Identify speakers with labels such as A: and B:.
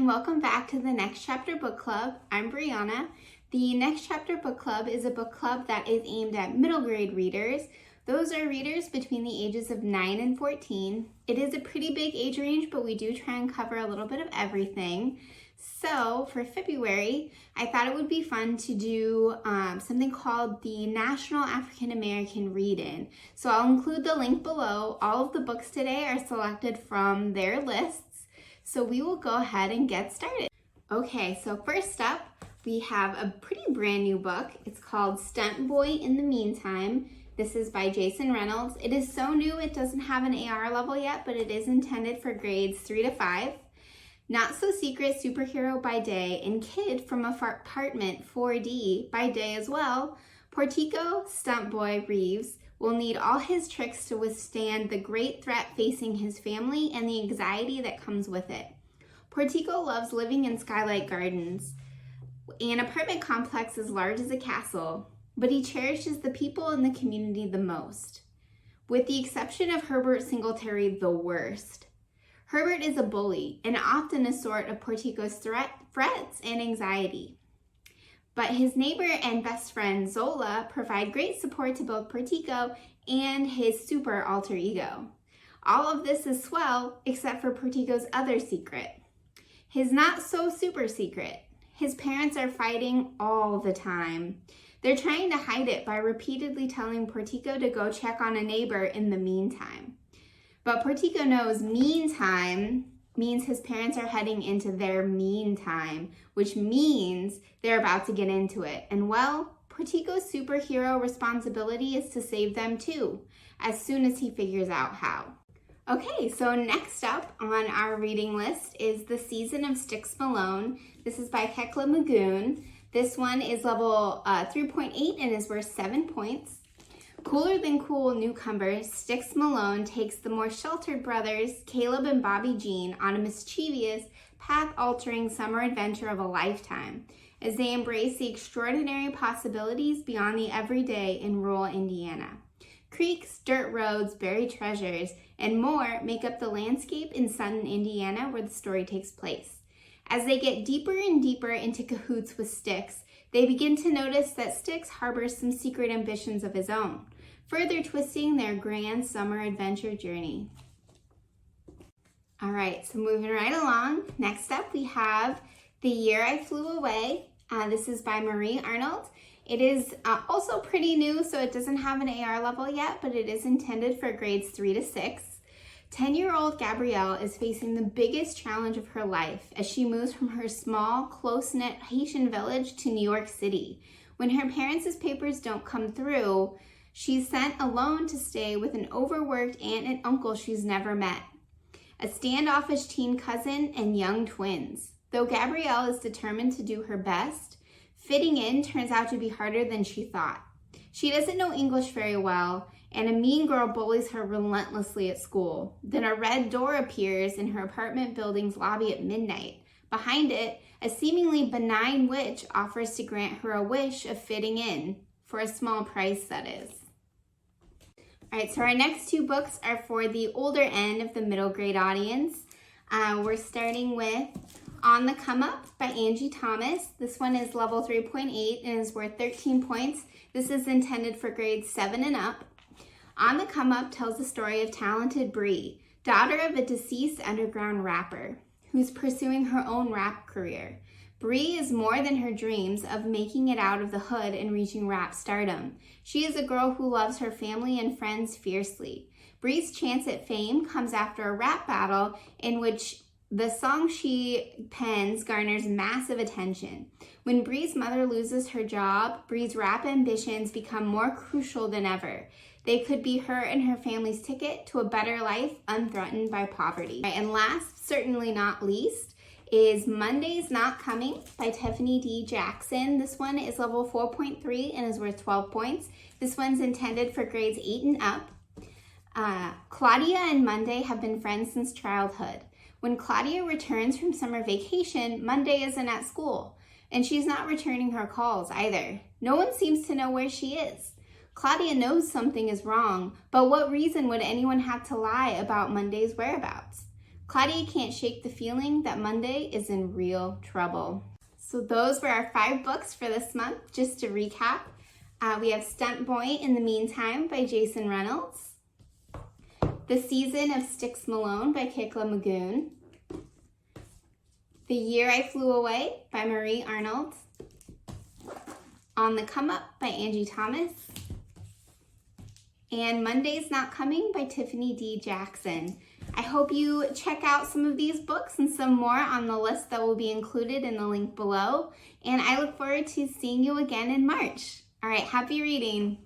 A: and welcome back to the Next Chapter Book Club. I'm Brianna. The Next Chapter Book Club is a book club that is aimed at middle grade readers. Those are readers between the ages of 9 and 14. It is a pretty big age range, but we do try and cover a little bit of everything. So for February, I thought it would be fun to do something called the National African American Read-In. So I'll include the link below. All of the books today are selected from their lists. So we will go ahead and get started. Okay, so first up, we have a pretty brand new book. It's called Stunt Boy in the Meantime. This is by Jason Reynolds. It is so new it doesn't have an AR level yet, but it is intended for grades 3 to 5. Not So Secret Superhero by day and Kid from Apartment 4D by day as well, Portico Stunt Boy Reeves will need all his tricks to withstand the great threat facing his family and the anxiety that comes with it. Portico loves living in Skylight Gardens, an apartment complex as large as a castle, but he cherishes the people in the community the most, with the exception of Herbert Singletary, the worst. Herbert is a bully and often a sort of Portico's threats and anxiety. But his neighbor and best friend Zola provide great support to both Portico and his super alter ego. All of this is swell except for Portico's other secret. His not so super secret. His parents are fighting all the time. They're trying to hide it by repeatedly telling Portico to go check on a neighbor in the meantime. But Portico knows meantime means his parents are heading into their meantime, which means they're about to get into it. And well, Portico's superhero responsibility is to save them too, as soon as he figures out how. Okay, so next up on our reading list is The Season of Styx, Malone. This is by Kela Magoon. This one is level 3.8 and is worth 7 points. Cooler than cool newcomer Styx Malone takes the more sheltered brothers, Caleb and Bobby Jean, on a mischievous, path-altering summer adventure of a lifetime as they embrace the extraordinary possibilities beyond the everyday in rural Indiana. Creeks, dirt roads, buried treasures, and more make up the landscape in Sutton, Indiana, where the story takes place. As they get deeper and deeper into cahoots with Styx, they begin to notice that Styx harbors some secret ambitions of his own, further twisting their grand summer adventure journey. All right, so moving right along. Next up, we have The Year I Flew Away. This is by Arnold. It is also pretty new, so it doesn't have an AR level yet, but it is intended for grades 3 to 6. 10-year-old Gabrielle is facing the biggest challenge of her life as she moves from her small, close-knit Haitian village to New York City. When her parents' papers don't come through, she's sent alone to stay with an overworked aunt and uncle she's never met, a standoffish teen cousin, and young twins. Though Gabrielle is determined to do her best, fitting in turns out to be harder than she thought. She doesn't know English very well, and a mean girl bullies her relentlessly at school. Then a red door appears in her apartment building's lobby at midnight. Behind it, a seemingly benign witch offers to grant her a wish of fitting in, for a small price, that is. All right, so our next two books are for the older end of the middle grade audience. We're starting with On the Come Up by Angie Thomas. This one is level 3.8 and is worth 13 points. This is intended for grades 7 and up. On the Come Up tells the story of talented Bree, daughter of a deceased underground rapper, who's pursuing her own rap career. Bree is more than her dreams of making it out of the hood and reaching rap stardom. She is a girl who loves her family and friends fiercely. Bree's chance at fame comes after a rap battle in which the song she pens garners massive attention. When Bree's mother loses her job, Bree's rap ambitions become more crucial than ever. They could be her and her family's ticket to a better life unthreatened by poverty. And last, certainly not least, is Monday's Not Coming by Tiffany D. Jackson. This one is level 4.3 and is worth 12 points. This one's intended for grades 8 and up. Claudia and Monday have been friends since childhood. When Claudia returns from summer vacation, Monday isn't at school, and she's not returning her calls either. No one seems to know where she is. Claudia knows something is wrong, but what reason would anyone have to lie about Monday's whereabouts? Claudia can't shake the feeling that Monday is in real trouble. So those were our 5 books for this month. Just to recap, we have Stunt Boy in the Meantime by Jason Reynolds, The Season of Styx, Malone by Kela Magoon, The Year I Flew Away by Marie Arnold, On the Come Up by Angie Thomas, and Monday's Not Coming by Tiffany D. Jackson. I hope you check out some of these books and some more on the list that will be included in the link below. And I look forward to seeing you again in March. All right, happy reading.